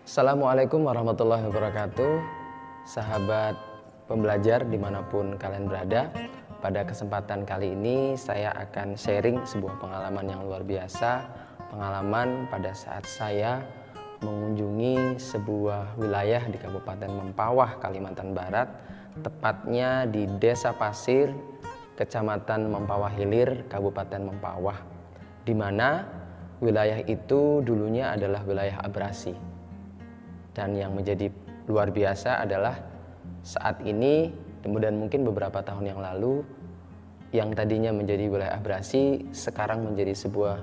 Assalamualaikum warahmatullahi wabarakatuh. Sahabat pembelajar dimanapun kalian berada, pada kesempatan kali ini saya akan sharing sebuah pengalaman yang luar biasa. Pengalaman pada saat saya mengunjungi sebuah wilayah di Kabupaten Mempawah, Kalimantan Barat, tepatnya di Desa Pasir, Kecamatan Mempawah Hilir, Kabupaten Mempawah, di mana wilayah itu dulunya adalah wilayah abrasi. Dan yang menjadi luar biasa adalah saat ini dan mungkin beberapa tahun yang lalu, yang tadinya menjadi wilayah abrasi sekarang menjadi sebuah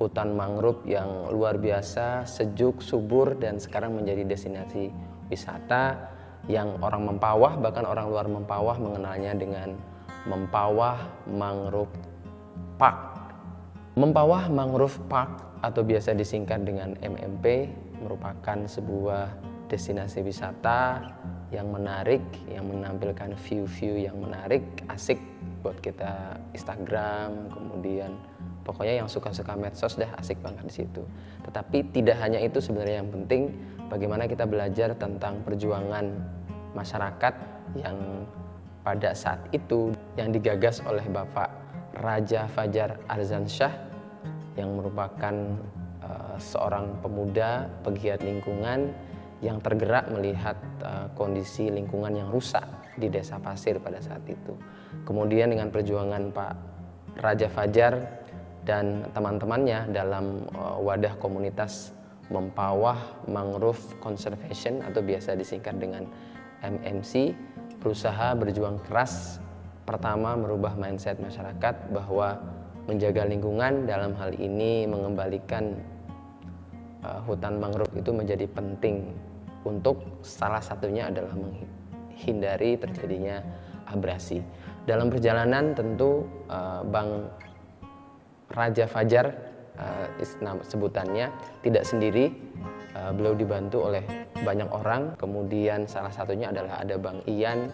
hutan mangrove yang luar biasa, sejuk, subur, dan sekarang menjadi destinasi wisata yang orang Mempawah, bahkan orang luar Mempawah mengenalnya dengan Mempawah Mangrove Park. Mempawah Mangrove Park atau biasa disingkat dengan MMP merupakan sebuah destinasi wisata yang menarik, yang menampilkan view-view yang menarik, asik buat kita Instagram, kemudian pokoknya yang suka-suka medsos dah asik banget di situ. Tetapi tidak hanya itu sebenarnya yang penting, bagaimana kita belajar tentang perjuangan masyarakat yang pada saat itu yang digagas oleh Bapak Raja Fajar Arzansyah yang merupakan seorang pemuda pegiat lingkungan yang tergerak melihat kondisi lingkungan yang rusak di Desa Pasir pada saat itu. Kemudian dengan perjuangan Pak Raja Fajar dan teman-temannya dalam wadah komunitas Mempawah Mangrove Conservation atau biasa disingkat dengan MMC, berusaha berjuang keras pertama merubah mindset masyarakat bahwa menjaga lingkungan dalam hal ini mengembalikan hutan mangrove itu menjadi penting untuk salah satunya adalah menghindari terjadinya abrasi. Dalam perjalanan tentu Bang Raja Fajar sebutannya tidak sendiri, beliau dibantu oleh banyak orang, kemudian salah satunya adalah ada Bang Ian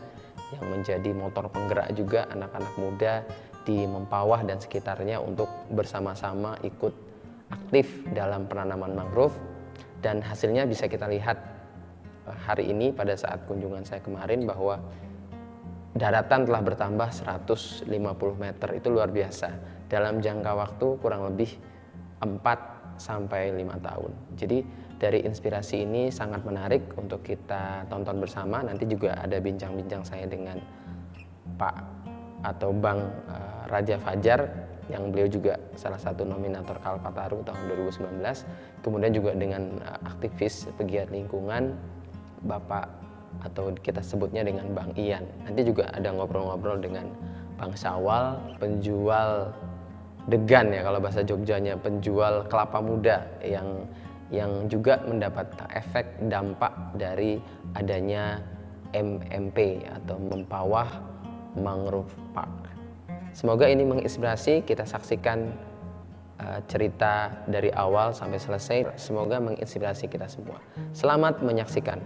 yang menjadi motor penggerak juga anak-anak muda di Mempawah dan sekitarnya untuk bersama-sama ikut aktif dalam penanaman mangrove, dan hasilnya bisa kita lihat hari ini pada saat kunjungan saya kemarin bahwa daratan telah bertambah 150 meter, itu luar biasa dalam jangka waktu kurang lebih 4 sampai 5 tahun. Jadi dari inspirasi ini sangat menarik untuk kita tonton bersama. Nanti juga ada bincang-bincang saya dengan Pak atau Bang Raja Fajar yang beliau juga salah satu nominator Kalpataru tahun 2019, kemudian juga dengan aktivis pegiat lingkungan Bapak atau kita sebutnya dengan Bang Ian. Nanti juga ada ngobrol-ngobrol dengan Bang Syawal, penjual degan ya kalau bahasa Jogjanya, penjual kelapa muda yang juga mendapat efek dampak dari adanya MMP atau Mempawah Mangrove Park. Semoga ini menginspirasi, kita saksikan cerita dari awal sampai selesai. Semoga menginspirasi kita semua. Selamat menyaksikan.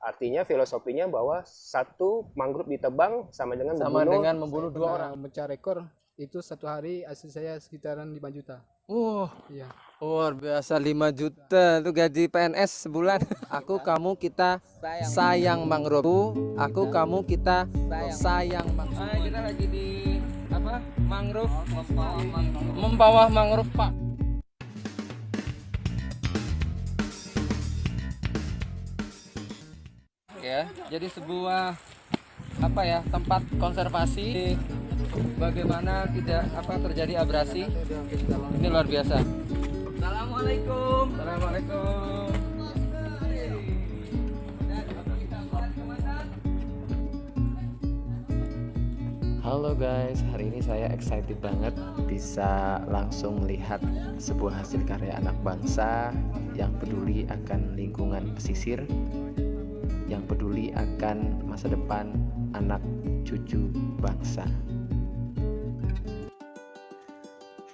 Artinya filosofinya bahwa satu mangrove ditebang sama dengan membunuh 2 orang. Pecah rekor itu satu hari hasil saya sekitaran 5 juta. Iya. Luar biasa, 5 juta itu gaji PNS sebulan. Aku, kamu, kita sayang mangrove. Aku, kamu, kita sayang mangrove. Kita lagi di apa? Mangrove. Mempawah Mangrove Park. Ya, jadi sebuah apa ya, tempat konservasi bagaimana tidak terjadi abrasi. Ini luar biasa. Assalamualaikum. Assalamualaikum. Halo guys, hari ini saya excited banget bisa langsung melihat sebuah hasil karya anak bangsa yang peduli akan lingkungan pesisir, yang peduli akan masa depan anak cucu bangsa.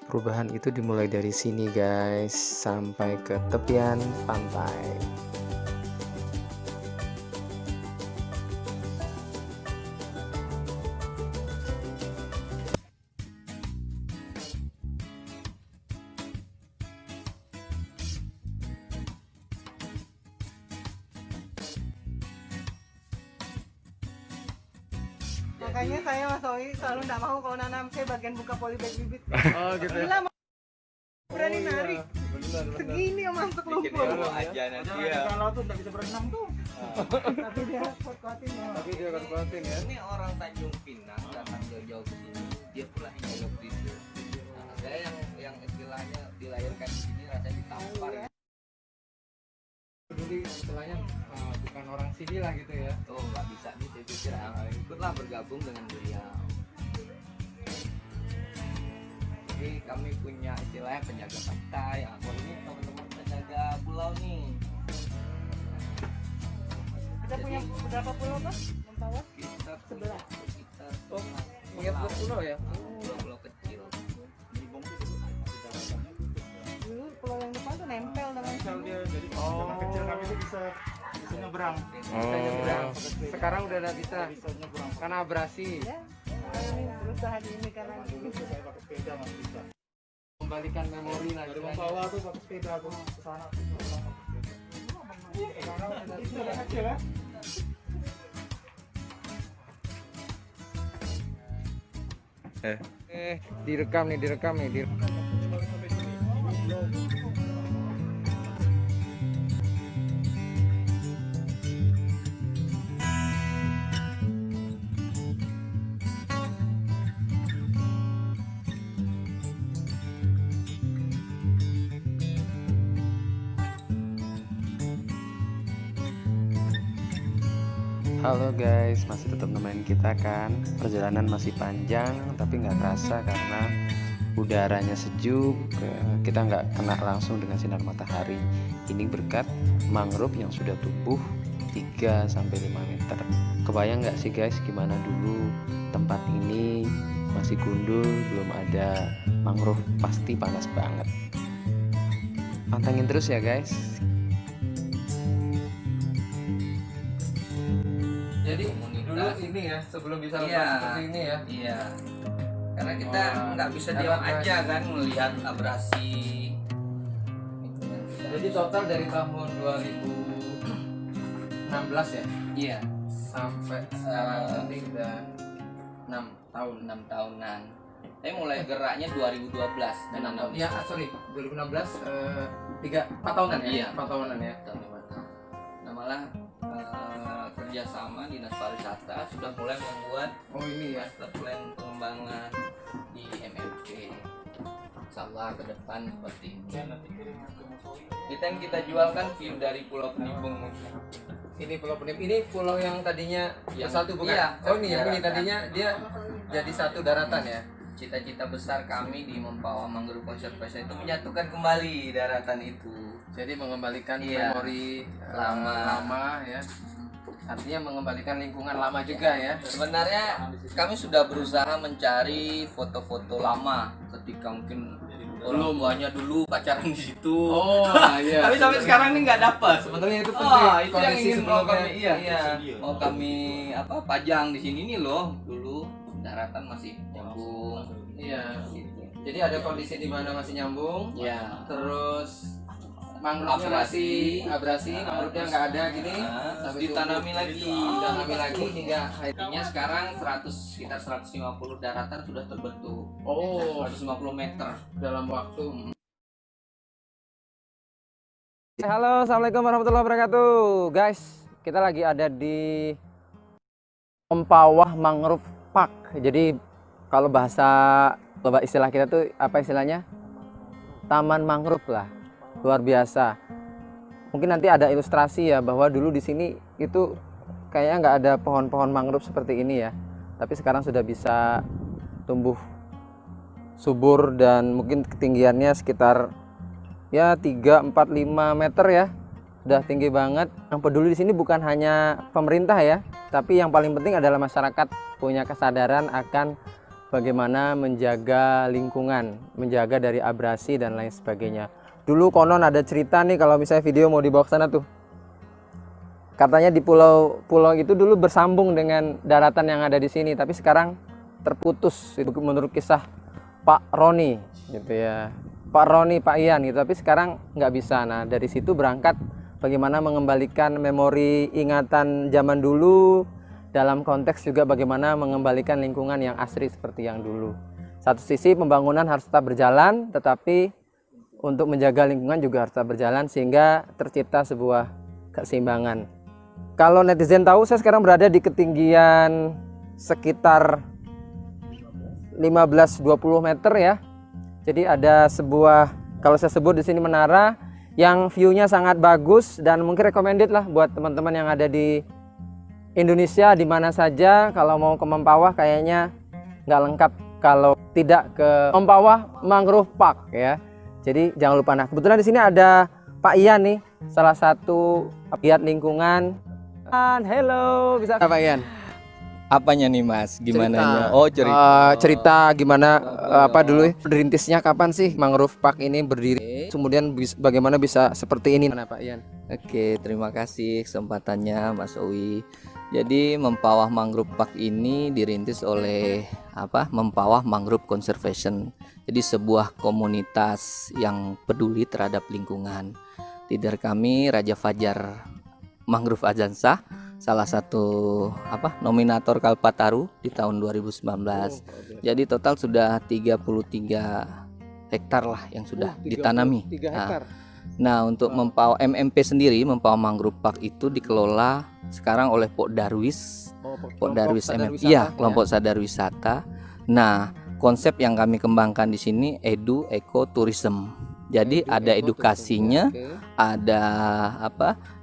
Perubahan itu dimulai dari sini guys, sampai ke tepian pantai. Makanya saya Mas Oi selalu nggak mau kalau nanam saya bagian buka polybag bibit. Oh gitu. Gila, berani narik. Segini yang masuk lumpur. Aja nanti ya. Kalau tuh nggak bisa berenang tuh. Tapi dia kuat-kuatin ya. Tapi dia kuat-kuatin ya. Ini orang Tanjung Pinang datang jauh-jauh ke sini, dia pulangnya jauh di situ. Nah, saya yang istilahnya dilahirkan di sini rasanya ditampar. Dulu istilahnya bukan orang sini lah gitu ya. Oh nggak bisa nih, saya pikir ikutlah bergabung dengan beliau. Jadi kami punya istilahnya penjaga pantai. Kalau ini teman-teman penjaga pulau nih. Kita punya berapa pulau Pak? Mentawai? Kita 11. Kita Punya pulau ya. pulau kecil. Dulu pulau yang depan tuh nempel dengan sini. Oh. Kecil kami itu bisa nyebrang. Bisa nyebrang. Sekarang udah nggak bisa. Karena abrasi. Ya. Ini berusaha di ini karena Saya pakai sepeda masih bisa. Kembalikan memori lah. Dari Mempawah tuh pakai sepeda tuh ke sana tuh. Itu udah kecil ya. Direkam nih. Halo guys, masih tetap nemenin kita kan. Perjalanan masih panjang, tapi nggak terasa karena udaranya sejuk. Kita nggak kena langsung dengan sinar matahari. Ini berkat mangrove yang sudah tumbuh 3-5 meter. Kebayang nggak sih guys, gimana dulu tempat ini masih gundul, belum ada mangrove, pasti panas banget. Pantengin terus ya guys. Jadi dulu ini ya, sebelum bisa lepas Iya. seperti ini ya. Iya. Karena kita nggak bisa diam aja kan melihat abrasi. Jadi total dari tahun 2016 ya Iya. sampai sekarang ini udah 6 tahunan. Saya mulai geraknya 2012 menanam. ya sorry 2016 4 tahunan ya. Iya. 4 tahunan ya. Nah, malah kerjasama Dinas Pariwisata sudah mulai membuat Oh ini ya. master plan pengembangan di MMP. Insyaallah ke depan seperti ini. Kita yang kita jualkan view dari Pulau Penibung. Ini pulau Penip, ini pulau yang tadinya Yang- satu bukan? iya, Oh ini yang ini daratan. tadinya dia jadi satu daratan ya. Cita-cita besar kami di Mempawah Mangrove Conservation itu menyatukan kembali daratan itu. Jadi mengembalikan Iya. memori Lama. ya. Artinya mengembalikan lingkungan lama juga ya. Sebenarnya kami sudah berusaha mencari foto-foto lama ketika mungkin orang tuanya dulu pacaran di situ. Oh iya. Tapi sampai sekarang ini nggak dapat. Sebenarnya itu penting. Oh, itu yang Kondisi ingin mau sebelumnya. kami mau kami pajang di sini nih loh. Dulu daratan masih nyambung. Iya. Gitu. Jadi ada kondisi di mana masih nyambung. Ya. Terus mangrove-nya masih abrasi, mangrove-nya nggak ada gini. Terus ditanami lagi. Ditanami lagi hingga Akhirnya sekarang sekitar 150 daratan sudah terbentuk. oh 150 meter. dalam waktu. Halo, assalamualaikum warahmatullahi wabarakatuh, guys. Kita lagi ada di Mempawah Mangrove Park. Jadi kalau istilah kita tuh apa istilahnya? Taman mangrove lah. Luar biasa. Mungkin nanti ada ilustrasi ya bahwa dulu di sini itu kayaknya nggak ada pohon-pohon mangrove seperti ini ya. Tapi sekarang sudah bisa tumbuh subur dan mungkin ketinggiannya sekitar ya 3, 4, 5 meter ya. Sudah tinggi banget. Yang peduli di sini bukan hanya pemerintah ya, tapi yang paling penting adalah masyarakat punya kesadaran akan bagaimana menjaga lingkungan, menjaga dari abrasi dan lain sebagainya. Dulu konon ada cerita nih, kalau misalnya video mau dibawa ke sana tuh, katanya di pulau itu dulu bersambung dengan daratan yang ada di sini, tapi sekarang terputus. Itu menurut kisah Pak Roni gitu ya, Pak Roni, Pak Ian gitu. Tapi sekarang nggak bisa. Nah dari situ berangkat bagaimana mengembalikan memori ingatan zaman dulu, dalam konteks juga bagaimana mengembalikan lingkungan yang asri seperti yang dulu. Satu sisi pembangunan harus tetap berjalan, tetapi untuk menjaga lingkungan juga harus tetap berjalan sehingga tercipta sebuah keseimbangan. Kalau netizen tahu, saya sekarang berada di ketinggian sekitar 15-20 meter ya. Jadi ada sebuah, kalau saya sebut di sini menara yang view-nya sangat bagus dan mungkin recommended lah buat teman-teman yang ada di Indonesia di mana saja. Kalau mau ke Mempawah kayaknya nggak lengkap kalau tidak ke Mempawah Mangrove Park ya. Jadi jangan lupa. Nah kebetulan di sini ada Pak Ian nih, salah satu pegiat lingkungan. Hello, bisa Pak Ian? Apanya nih Mas? Gimana? Cerita. Oh cerita. Cerita gimana apa dulu ya? Berintisnya kapan sih Mangrove Park ini berdiri? Kemudian bagaimana bisa seperti ini? Mana Pak Ian? Oke, terima kasih kesempatannya Mas Owi. Jadi Mempawah Mangrove Park ini dirintis oleh Mempawah Mangrove Conservation. Jadi sebuah komunitas yang peduli terhadap lingkungan. Leader kami Raja Fajar Mangrove Azansa, salah satu nominator Kalpataru di tahun 2019. Jadi total sudah 33 hektar lah yang sudah ditanami. 3 hektar. Nah, untuk Mempawah MMP sendiri, Mempawah Mangrove Park itu dikelola sekarang oleh Pok Darwis. Pok Darwis MMP. Iya, kelompok sadar wisata. Nah, konsep yang kami kembangkan di sini eco tourism. Jadi ada edukasinya, ada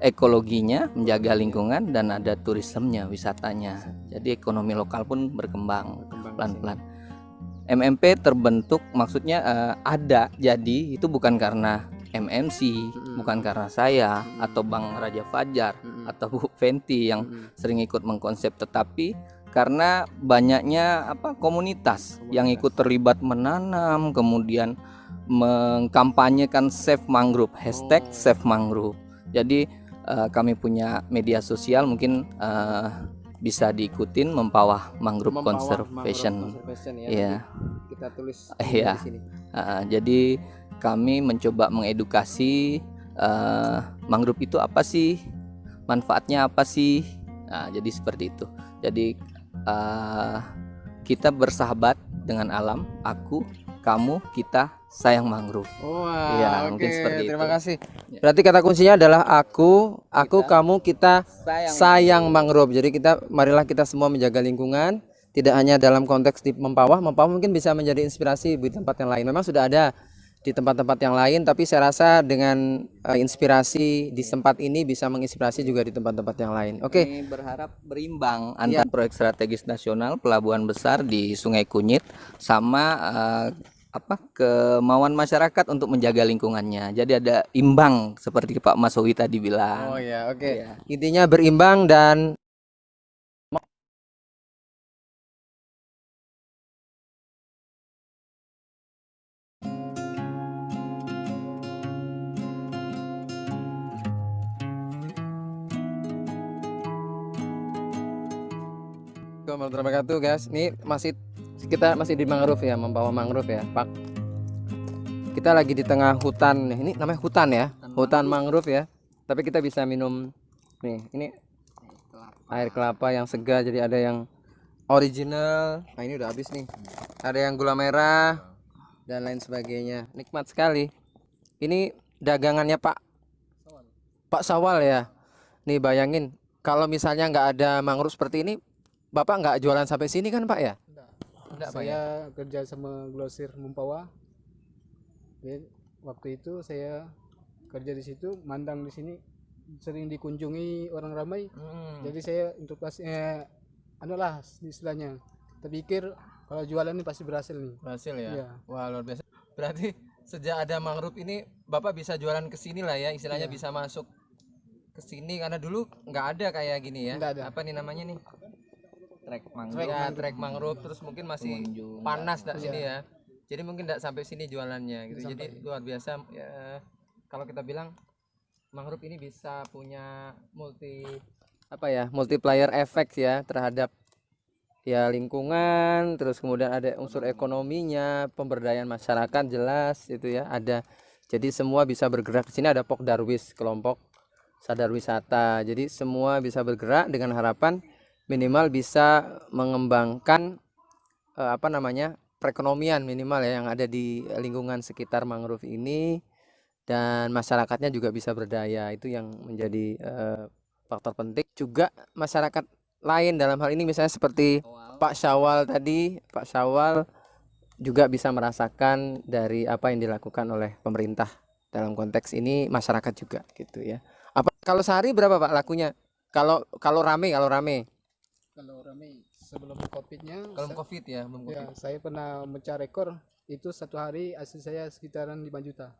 ekologinya, menjaga lingkungan, dan ada turismenya, wisatanya. Jadi ekonomi lokal pun berkembang pelan-pelan. MMP terbentuk maksudnya ada, jadi itu bukan karena MMC, bukan karena saya atau Bang Raja Fajar atau Bu Fenty yang sering ikut mengkonsep, tetapi karena banyaknya komunitas yang ikut terlibat menanam, kemudian mengkampanyekan Save Mangrove, hashtag Save Mangrove. Jadi kami punya media sosial, mungkin bisa diikutin Mempawah Mangrove Conservation. Ya. Kita tulis di sini. Jadi kami mencoba mengedukasi mangrove itu apa sih, manfaatnya apa sih. Nah, jadi seperti itu. Jadi kita bersahabat dengan alam, aku, kamu, kita sayang mangrove. Wah, ya, mungkin seperti itu. Terima kasih. Berarti kata kuncinya adalah aku, kamu, kita sayang mangrove. Jadi marilah kita semua menjaga lingkungan, tidak hanya dalam konteks di Mempawah. Mempawah mungkin bisa menjadi inspirasi di tempat yang lain. Memang sudah ada di tempat-tempat yang lain, tapi saya rasa dengan inspirasi di tempat ini bisa menginspirasi juga di tempat-tempat yang lain. Oke. Kami berharap berimbang antara proyek strategis nasional pelabuhan besar di Sungai Kunyit sama kemauan masyarakat untuk menjaga lingkungannya. Jadi ada imbang seperti Pak Mas Owi tadi bilang. Oh ya, oke. Ya. Intinya berimbang dan Assalamualaikum warahmatullahi wabarakatuh guys. Ini kita masih di mangrove ya, Mempawah Mangrove ya, Pak. Kita lagi di tengah hutan. Ini namanya hutan ya, hutan mangrove ya. Tapi kita bisa minum nih, ini air kelapa yang segar. Jadi ada yang original. Nah ini udah habis nih. Ada yang gula merah dan lain sebagainya. Nikmat sekali. Ini dagangannya Pak Sawal ya. Nih bayangin kalau misalnya nggak ada mangrove seperti ini, Bapak nggak jualan sampai sini kan Pak ya? Enggak, saya kerja sama Glosir Mempawah. Jadi, waktu itu saya kerja di situ, mandang di sini sering dikunjungi orang ramai. Jadi saya untuk adalah istilahnya. Terpikir kalau jualan ini pasti berhasil nih. Berhasil ya? Iya. Wah luar biasa. Berarti sejak ada mangrove ini Bapak bisa jualan ke sini lah ya, istilahnya bisa masuk ke sini, karena dulu nggak ada kayak gini ya. Nggak ada. Apa nih namanya nih? trek mangrove. Ya, trek mangrove, terus mungkin masih Pengunjung panas nggak- dak sini ya. Jadi mungkin tidak sampai sini jualannya gitu. Nggak Jadi luar biasa ya, kalau kita bilang mangrove ini bisa punya multiplier efek ya terhadap ya lingkungan, terus kemudian ada unsur ekonominya, pemberdayaan masyarakat jelas itu ya ada. Jadi semua bisa bergerak. Di sini ada Pok Darwis, kelompok sadar wisata. Jadi semua bisa bergerak dengan harapan minimal bisa mengembangkan perekonomian minimal ya yang ada di lingkungan sekitar mangrove ini, dan masyarakatnya juga bisa berdaya. Itu yang menjadi faktor penting. Juga masyarakat lain dalam hal ini misalnya seperti Pak Syawal tadi, Pak Syawal juga bisa merasakan dari apa yang dilakukan oleh pemerintah dalam konteks ini, masyarakat juga gitu ya. Apa kalau sehari berapa Pak lakunya? Kalau rame Kalau ramai sebelum covidnya, kalau Covid ya, belum ya Covid. saya pernah mecah rekor itu satu hari hasil saya sekitaran 5 juta.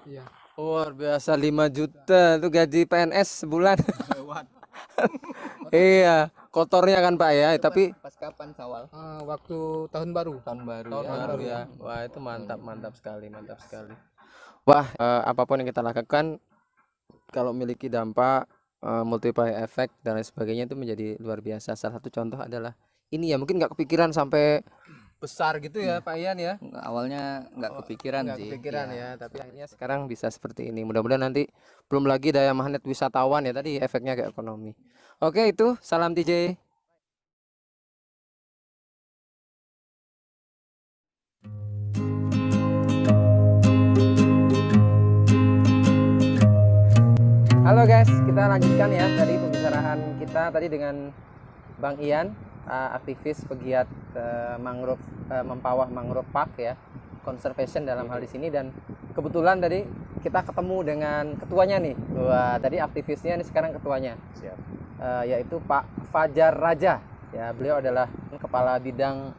Iya. Luar biasa 5 juta itu gaji PNS sebulan. Iya, kotornya kan Pak ya, tapi Pas kapan Sawal? Waktu tahun baru. Tahun baru tahun ya. baru ya. Wah, itu mantap sekali, mantap sekali. Wah, apapun yang kita lakukan kalau memiliki dampak multiplier effect dan lain sebagainya itu menjadi luar biasa. Salah satu contoh adalah ini ya, mungkin nggak kepikiran sampai besar gitu ya Pak Ian ya. Awalnya nggak kepikiran Nggak sih. kepikiran Iya. ya, tapi akhirnya sekarang bisa seperti ini. Mudah-mudahan nanti belum lagi daya magnet wisatawan ya, tadi efeknya ke ekonomi. Oke, itu salam TJ. Halo guys, kita lanjutkan ya tadi pembicaraan kita tadi dengan Bang Ian, aktivis pegiat mangrove, Mempawah Mangrove Park ya, conservation dalam hal di sini. Dan kebetulan tadi kita ketemu dengan ketuanya nih. Wah, tadi aktivisnya nih, sekarang ketuanya. Siap. Yaitu Pak Fajar Raja. Ya, beliau adalah kepala bidang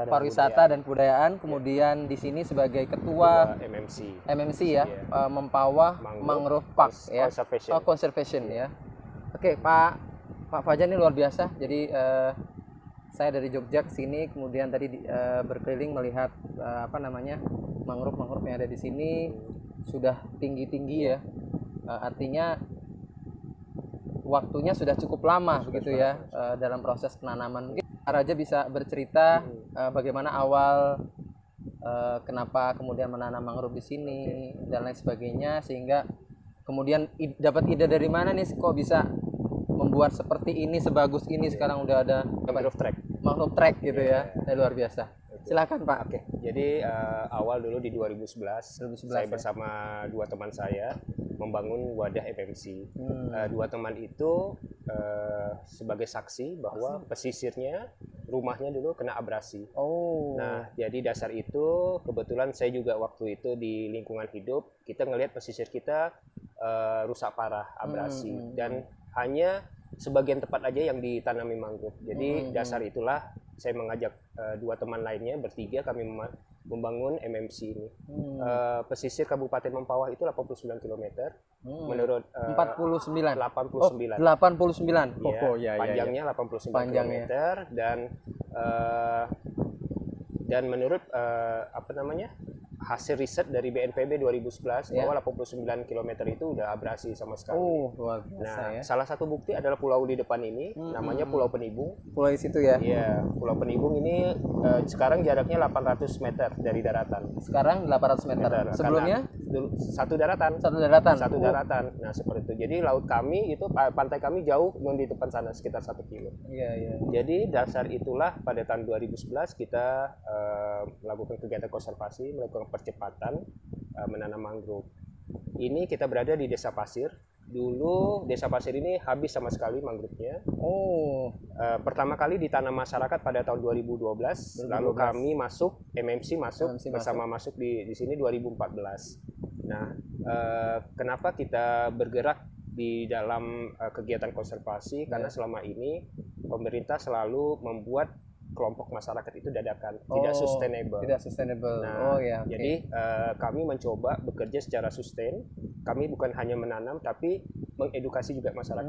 pariwisata dan kebudayaan, kemudian di sini sebagai ketua MMC ya, Iya. Mempawah Mangrove Park ya. Conservation. Conservation ya. Oke, Pak Fajar ini luar biasa. Jadi saya dari Jogja ke sini, kemudian tadi berkeliling melihat mangrove yang ada di sini sudah tinggi-tinggi ya. Artinya waktunya sudah cukup lama begitu ya dalam proses penanaman. Mungkin Pak Raja bisa bercerita bagaimana awal kenapa kemudian menanam mangrove di sini dan lain sebagainya, sehingga kemudian dapat ide dari mana nih kok bisa membuat seperti ini, sebagus ini. Sekarang udah ada mangrove track gitu ya. Luar biasa. Silakan Pak. Oke. Jadi awal dulu di 2011 saya ya. bersama dua teman saya membangun wadah MMC. Dua teman itu sebagai saksi bahwa pesisirnya, rumahnya dulu kena abrasi. Nah, jadi dasar itu kebetulan saya juga waktu itu di lingkungan hidup, kita ngelihat pesisir kita rusak parah, abrasi, dan hanya sebagian tempat aja yang ditanami mangrove. Jadi dasar itulah saya mengajak dua teman lainnya, bertiga kami membangun MMC ini. Pesisir Kabupaten Mempawah itu 89 km. Menurut 49. 89. 89. Ya, panjangnya 89 Panjangnya. km, dan menurut hasil riset dari BNPB 2011 bahwa 89 km itu udah abrasi sama sekali. Luar biasa Nah, ya. salah satu bukti adalah pulau di depan ini, namanya Pulau Penibung. Pulau di situ ya. Iya, Pulau Penibung ini sekarang jaraknya 800 meter dari daratan. Sekarang 800 meter. Sebelumnya Satu daratan. satu daratan. Nah, seperti itu. Jadi laut kami itu, pantai kami jauh di depan sana sekitar 1 kilo. Iya. Jadi dasar itulah pada tahun 2011 kita melakukan kegiatan konservasi, melakukan percepatan menanam mangrove. Ini kita berada di Desa Pasir. Dulu Desa Pasir ini habis sama sekali mangrove-nya. Pertama kali ditanam masyarakat pada tahun 2012. Lalu kami masuk, MMC masuk bersama masuk di sini 2014. Nah, kenapa kita bergerak di dalam kegiatan konservasi? Karena selama ini pemerintah selalu membuat kelompok masyarakat itu dadakan, tidak sustainable. Nah, jadi kami mencoba bekerja secara sustain. Kami bukan hanya menanam, tapi mengedukasi juga masyarakat,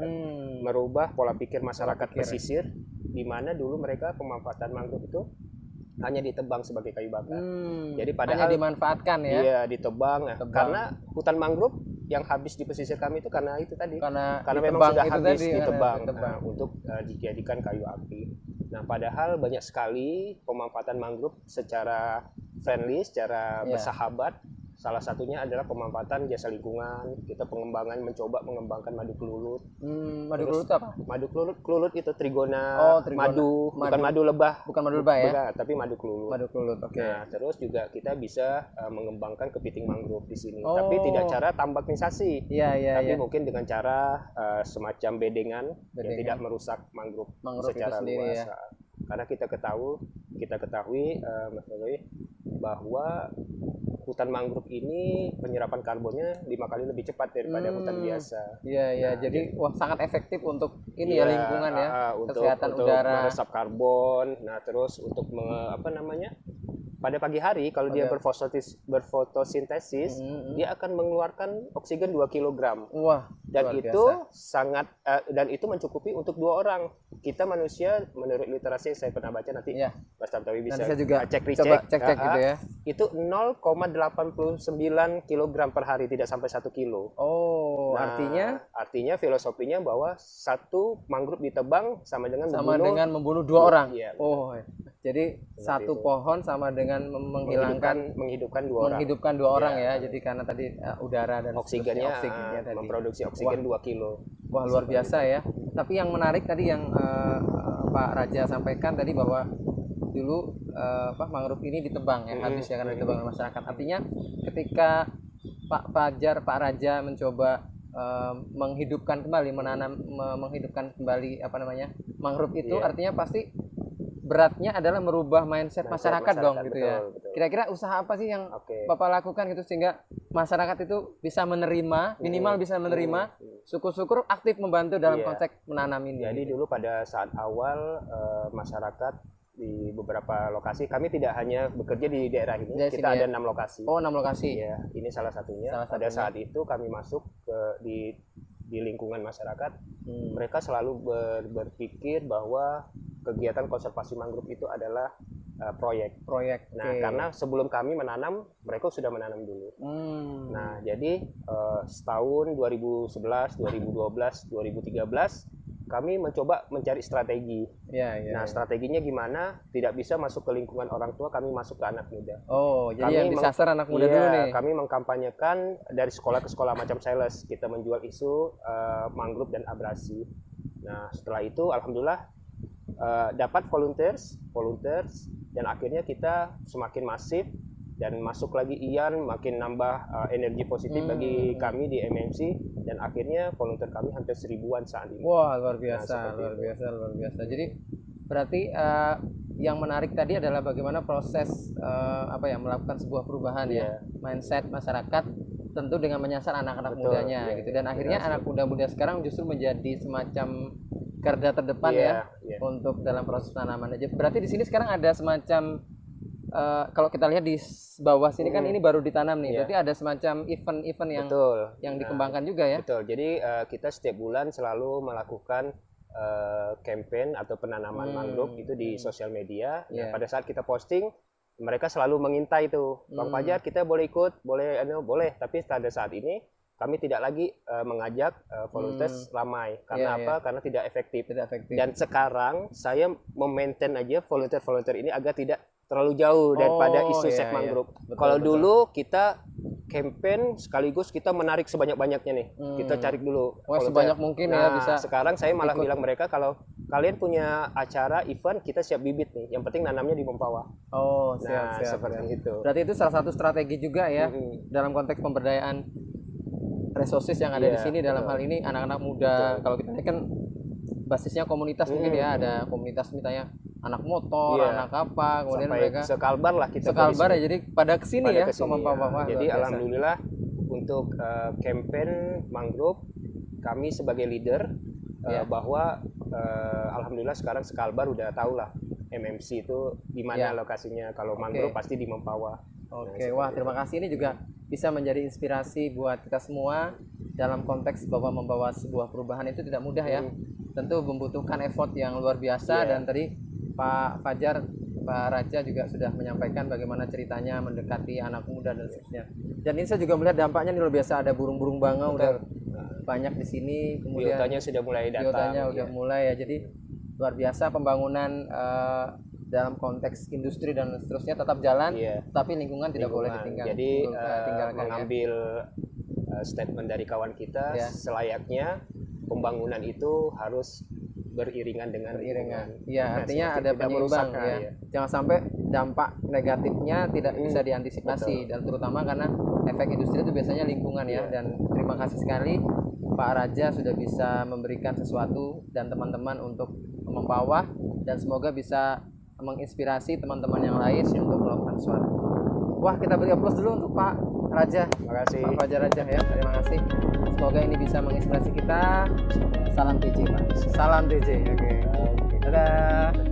merubah pola pikir masyarakat pesisir di mana dulu mereka pemanfaatan mangrove itu hanya ditebang sebagai kayu bakar. Jadi hanya padahal dimanfaatkan ya. iya ditebang. Nah, Tebang. karena hutan mangrove yang habis di pesisir kami itu karena itu tadi. Karena Memang ditebang sudah itu habis tadi, karena ditebang ditebang. untuk dijadikan kayu api. Nah, padahal banyak sekali pemanfaatan mangrove secara friendly, secara Iya. bersahabat. Salah satunya adalah pemanfaatan jasa lingkungan. Kita mencoba mengembangkan madu kelulut. Madu Terus- kelulut itu apa? Madu kelulut itu trigona, Oh, trigona. madu, bukan Madu. madu lebah. Bukan madu lebah ya? Bukan, tapi madu kelulut. Madu kelulut, oke. Nah, terus juga kita bisa mengembangkan kepiting mangrove di sini. Oh. Tapi tidak cara tambaknisasi. Iya, iya, Tapi iya. mungkin dengan cara semacam bedengan yang Bedengan. tidak merusak mangrove, Mangrove itu secara sendiri luas. ya. Karena kita ketahui Mas Roy, bahwa hutan mangrove ini penyerapan karbonnya 5 kali lebih cepat daripada hutan biasa. Iya, iya. Nah, Jadi wah sangat efektif untuk ini Iya, ya lingkungan ya. untuk Kesehatan untuk udara. meresap karbon. Nah, terus untuk pada pagi hari kalau dia berfotosintesis, dia akan mengeluarkan oksigen 2 kg. Wah, Dan luar itu biasa. dan itu mencukupi untuk 2 orang. Kita manusia menurut literasi yang saya pernah baca, nanti Iya. Mas Tantowi bisa Nanti saya juga cek coba cek-cek gitu ya. Itu 0,89 kg per hari, tidak sampai 1 kilo. Oh, Nah, artinya filosofinya bahwa satu mangrove ditebang sama dengan membunuh 2 orang. Iya. Oh, jadi satu itu. pohon sama dengan menghidupkan 2 orang. menghidupkan 2 orang Iya. ya. Jadi karena tadi udara dan Oksigennya oksigennya tadi. memproduksi oksigen 2 kilo. Wah, luar biasa ya. Tapi yang menarik tadi yang Pak Raja sampaikan tadi bahwa dulu mangrove ini ditebang ya, habis ya karena ditebang oleh masyarakat. Artinya ketika Pak Fajar, Pak Raja mencoba menghidupkan kembali, menghidupkan kembali mangrove itu, Iya. artinya pasti beratnya adalah merubah mindset masyarakat dong gitu ya. betul. Kira-kira usaha apa sih yang Oke. Bapak lakukan gitu sehingga masyarakat itu bisa menerima, minimal bisa menerima, syukur-syukur aktif membantu dalam Iya. konteks menanam ini. Jadi dulu pada saat awal masyarakat di beberapa lokasi, kami tidak hanya bekerja di daerah ini, Dari kita sini ada ya? 6 lokasi. Oh, 6 lokasi. Iya, ini salah satunya. Salah Pada satunya. saat itu kami masuk di lingkungan masyarakat, Hmm. mereka selalu berpikir bahwa kegiatan konservasi mangrove itu adalah proyek. Proyek. Nah, oke. karena sebelum kami menanam, mereka sudah menanam dulu. Hmm. Nah, jadi setahun 2011, 2012, 2013 kami mencoba mencari strategi. Ya, ya. Nah, strateginya gimana? Tidak bisa masuk ke lingkungan orang tua, kami masuk ke anak muda. Oh, jadi Kami yang disasar anak muda Iya, dulu nih. kami mengkampanyekan dari sekolah ke sekolah macam sales. Kita menjual isu mangrove dan abrasi. Nah, setelah itu alhamdulillah dapat volunteers dan akhirnya kita semakin masif dan masuk lagi Ian, makin nambah energi positif bagi kami di MMC, dan akhirnya volunteer kami hampir 1000-an saat ini. Wah, luar biasa, seperti luar itu. biasa, luar biasa. Jadi berarti yang menarik tadi adalah bagaimana proses melakukan sebuah perubahan ya, mindset masyarakat, tentu dengan menyasar anak-anak Betul, mudanya iya, gitu. Dan akhirnya anak muda-muda sekarang justru menjadi semacam garda terdepan Iya, ya iya. untuk dalam proses penanaman. Jadi berarti di sini sekarang ada semacam kalau kita lihat di bawah sini kan ini baru ditanam nih. Iya. Berarti ada semacam event-event Betul. yang Nah, dikembangkan juga ya. Betul. Jadi kita setiap bulan selalu melakukan campaign atau penanaman mangrove itu di sosial media. Nah, Iya. pada saat kita posting, mereka selalu mengintai itu, Bang Fajar, kita boleh ikut, boleh. Tapi pada saat ini kami tidak lagi mengajak volunteers ramai. Karena Iya, apa? Karena tidak efektif. Tidak efektif. Dan sekarang saya memaintain aja volunteer ini agar tidak terlalu jauh daripada Oh, isu iya, seks iya. mangrove. Betul, Kalau betul. dulu kita campaign sekaligus kita menarik sebanyak-banyaknya nih. Kita cari dulu Wah, volunteer. sebanyak mungkin ya Nah, bisa sekarang saya malah ikut. bilang mereka, kalau kalian punya acara event, kita siap bibit nih. Yang penting nanamnya di Mempawah. Oh, Nah, siap, siap. seperti itu. Berarti itu salah satu strategi juga ya dalam konteks pemberdayaan resources yang ada di Iya, sini, dalam betul. hal ini anak-anak muda. Kalau kita lihat kan basisnya komunitas mungkin ya, ada komunitas misalnya anak motor, Iya. anak apa, kemudian Sampai mereka sekalbar lah kita sekalbar di ya, jadi pada kesini pada ya kesini, ke Mempawah. ya. Wah, Jadi luar biasa. alhamdulillah untuk campaign mangrove, kami sebagai leader Iya. bahwa alhamdulillah sekarang sekalbar udah tahu lah MMC itu di mana Iya. lokasinya. Kalau mangrove Oke. pasti di Mempawah. Oke, wah terima kasih, ini juga bisa menjadi inspirasi buat kita semua dalam konteks bahwa membawa sebuah perubahan itu tidak mudah ya. tentu membutuhkan effort yang luar biasa. Dan tadi Pak Fajar, Pak Raja juga sudah menyampaikan bagaimana ceritanya mendekati anak muda dan seterusnya. Dan ini saya juga melihat dampaknya ini luar biasa, ada burung-burung bangau udah banyak di sini, kemudian biotanya sudah mulai datang. biotanya udah mulai ya. Jadi luar biasa pembangunan dalam konteks industri dan seterusnya tetap jalan, tapi lingkungan tidak boleh ditinggal. Jadi tinggalkan, mengambil statement dari kawan kita, selayaknya pembangunan itu harus beriringan dengan lingkungan. Iya, artinya ada penyeimbang ya. Jangan sampai dampak negatifnya tidak bisa diantisipasi. Dan terutama karena efek industri itu biasanya lingkungan ya. Dan terima kasih sekali Pak Raja sudah bisa memberikan sesuatu dan teman-teman untuk mempawah, dan semoga bisa menginspirasi teman-teman yang lain untuk melakukan sesuatu. Wah, kita beri aplaus dulu untuk Pak Raja. Terima kasih. Pak Fajar Raja ya, terima kasih. Semoga ini bisa menginspirasi kita. Salam TJ Pak. Salam TJ. Oke. Dadah.